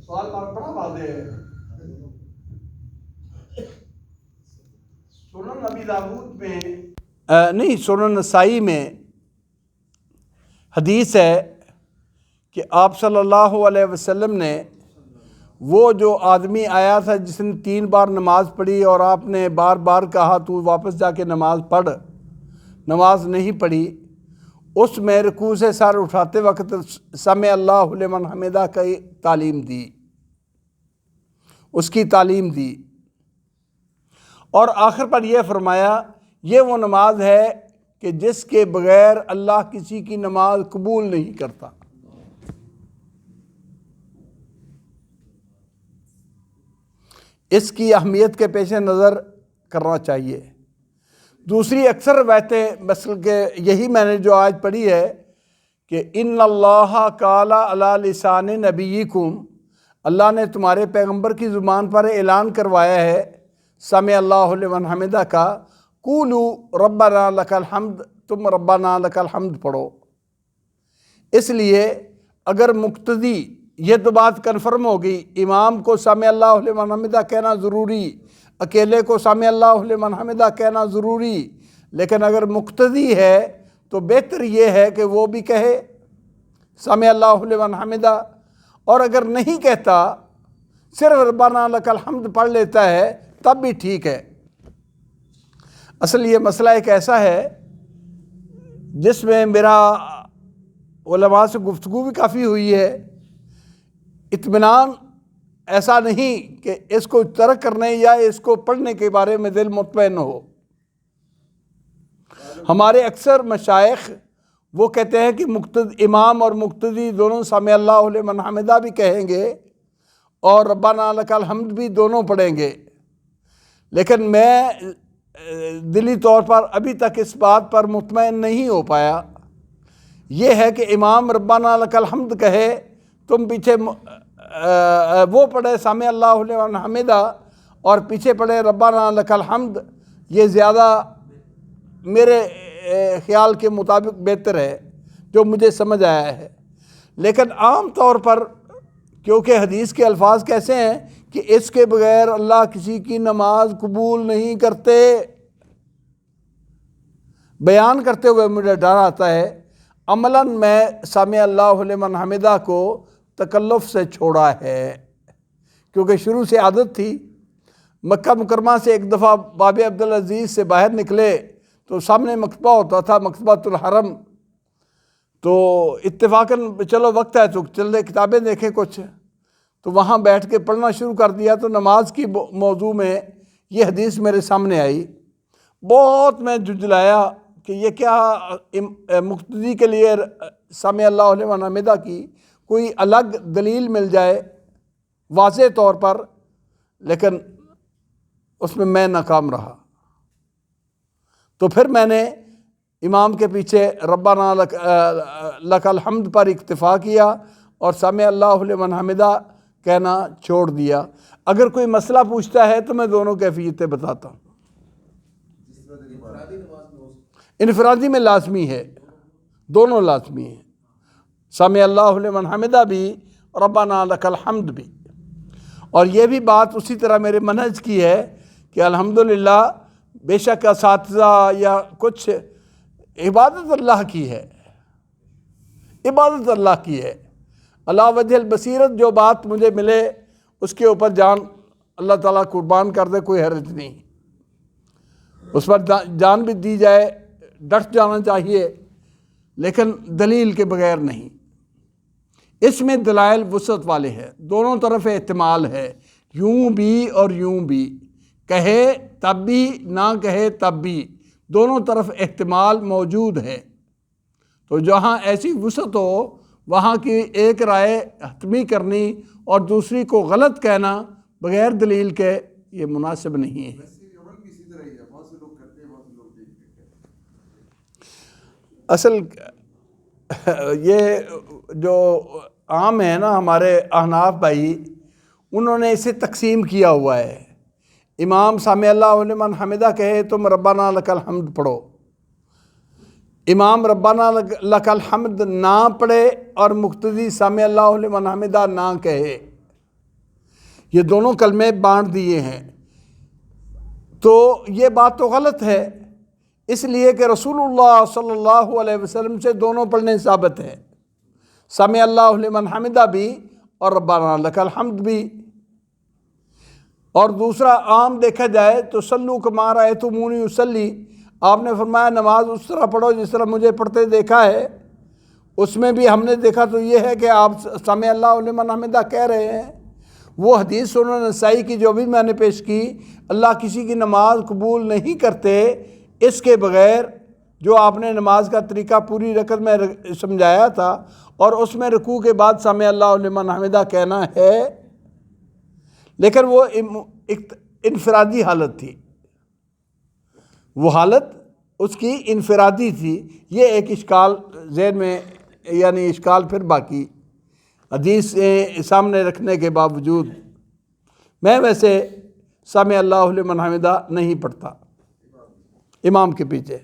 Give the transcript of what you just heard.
سوال بڑا واضح ہے. سنن نبی داؤد میں نہیں، سنن نسائی میں حدیث ہے کہ آپ صلی اللہ علیہ وسلم نے وہ جو آدمی آیا تھا جس نے 3 بار نماز پڑھی اور آپ نے بار بار کہا تو واپس جا کے نماز پڑھ، نماز نہیں پڑھی، اس میں رکوع سے سر اٹھاتے وقت سمع اللہ لمن حمدہ کی تعلیم دی، اس کی تعلیم دی، اور آخر پر یہ فرمایا یہ وہ نماز ہے کہ جس کے بغیر اللہ کسی کی نماز قبول نہیں کرتا. اس کی اہمیت کے پیش نظر کرنا چاہیے. دوسری اکثر روایتیں مثل کہ یہی میں نے جو آج پڑھی ہے کہ ان اللہ قال علی لسان نبیکم، اللہ نے تمہارے پیغمبر کی زبان پر اعلان کروایا ہے سمع اللہ لمن حمدہ کا، قولو ربنا لک الحمد، تم ربنا لک الحمد پڑھو. اس لیے اگر مقتدی، یہ تو بات کنفرم ہوگی، امام کو سمع اللہ لمن حمدہ کہنا ضروری، اکیلے کو سمع اللہ لمن حمدہ کہنا ضروری، لیکن اگر مقتدی ہے تو بہتر یہ ہے کہ وہ بھی کہے سمع اللہ لمن حمدہ، اور اگر نہیں کہتا صرف ربنا لک الحمد پڑھ لیتا ہے تب بھی ٹھیک ہے. اصل یہ مسئلہ ایک ایسا ہے جس میں میرا علماء سے گفتگو بھی کافی ہوئی ہے. اطمینان ایسا نہیں کہ اس کو ترک کرنے یا اس کو پڑھنے کے بارے میں دل مطمئن ہو. ہمارے اکثر مشائخ وہ کہتے ہیں کہ امام اور مقتدی دونوں سمع اللہ لمن حمدہ بھی کہیں گے اور ربنا لک الحمد بھی دونوں پڑھیں گے، لیکن میں دلی طور پر ابھی تک اس بات پر مطمئن نہیں ہو پایا. یہ ہے کہ امام ربنا لک الحمد کہے، تم پیچھے وہ پڑھے سمع اللہ لمن حمدہ اور پیچھے پڑھے ربنا لک الحمد، یہ زیادہ میرے خیال کے مطابق بہتر ہے جو مجھے سمجھ آیا ہے. لیکن عام طور پر کیونکہ حدیث کے الفاظ کیسے ہیں کہ اس کے بغیر اللہ کسی کی نماز قبول نہیں کرتے، بیان کرتے ہوئے مجھے ڈر آتا ہے. عملاً میں سمع اللہ لمن حمدہ کو تکلف سے چھوڑا ہے، کیونکہ شروع سے عادت تھی. مکہ مکرمہ سے ایک دفعہ باب عبدالعزیز سے باہر نکلے تو سامنے مکتبہ ہوتا تھا، مکتبۃ الحرم، تو اتفاقاً چلو وقت ہے تو چلے کتابیں دیکھیں کچھ، تو وہاں بیٹھ کے پڑھنا شروع کر دیا. تو نماز کی موضوع میں یہ حدیث میرے سامنے آئی. بہت میں جھنجھلایا کہ یہ کیا مقتدی کے لیے سمع اللہ لمن حمدہ کی کوئی الگ دلیل مل جائے واضح طور پر، لیکن اس میں ناکام رہا. تو پھر میں نے امام کے پیچھے ربنا لک الحمد پر اکتفا کیا اور سمع اللہ لمن حمدہ کہنا چھوڑ دیا. اگر کوئی مسئلہ پوچھتا ہے تو میں دونوں کیفیتیں بتاتا ہوں. انفرادی میں لازمی ہے، دونوں لازمی ہیں، سمع اللہ لمن حمدہ بھی ربنا لک الحمد بھی. اور یہ بھی بات اسی طرح میرے منہج کی ہے کہ الحمدللہ بے شک اساتذہ یا کچھ عبادت اللہ کی ہے، عبادت اللہ کی ہے. اللہ وجہ البصیرت جو بات مجھے ملے اس کے اوپر جان اللہ تعالیٰ قربان کر دے، کوئی حرج نہیں، اس پر جان بھی دی جائے، ڈٹ جانا چاہیے، لیکن دلیل کے بغیر نہیں. اس میں دلائل وسعت والے ہیں، دونوں طرف احتمال ہے، یوں بھی اور یوں بھی، کہے تب بھی نہ کہے تب بھی، دونوں طرف احتمال موجود ہے. تو جہاں ایسی وسعت ہو وہاں کی ایک رائے حتمی کرنی اور دوسری کو غلط کہنا بغیر دلیل کے یہ مناسب نہیں ہے. اصل یہ جو عام ہے نا ہمارے احناف بھائی، انہوں نے اسے تقسیم کیا ہوا ہے. امام سمع اللہ لمن حمدہ کہے تم ربنا لک الحمد پڑھو، امام ربنا لک الحمد نہ پڑھے اور مقتدی سمع اللہ لمن حمدہ نہ کہے، یہ دونوں کلمے بانٹ دیے ہیں، تو یہ بات تو غلط ہے، اس لیے کہ رسول اللہ صلی اللہ علیہ وسلم سے دونوں پڑھنے ثابت ہیں، سمع اللہ لمن حمدہ بھی اور ربنا لک الحمد بھی۔ اور دوسرا عام دیکھا جائے تو صلو کما رأیتمونی اصلی، آپ نے فرمایا نماز اس طرح پڑھو جس طرح مجھے پڑھتے دیکھا ہے، اس میں بھی ہم نے دیکھا تو یہ ہے کہ آپ سمع اللہ لمن حمدہ کہہ رہے ہیں۔ وہ حدیث سنن نسائی کی جو بھی میں نے پیش کی، اللہ کسی کی نماز قبول نہیں کرتے اس کے بغیر، جو آپ نے نماز کا طریقہ پوری رکعت میں سمجھایا تھا، اور اس میں رکوع کے بعد سمع اللہ لمن حمدہ کہنا ہے، لیکن وہ ایک انفرادی حالت تھی، وہ حالت اس کی انفرادی تھی۔ یہ ایک اشکال ذہن میں، یعنی اشکال پھر باقی حدیث سامنے رکھنے کے باوجود میں ویسے سمع اللہ لمن حمدہ نہیں پڑھتا امام کے پیچھے۔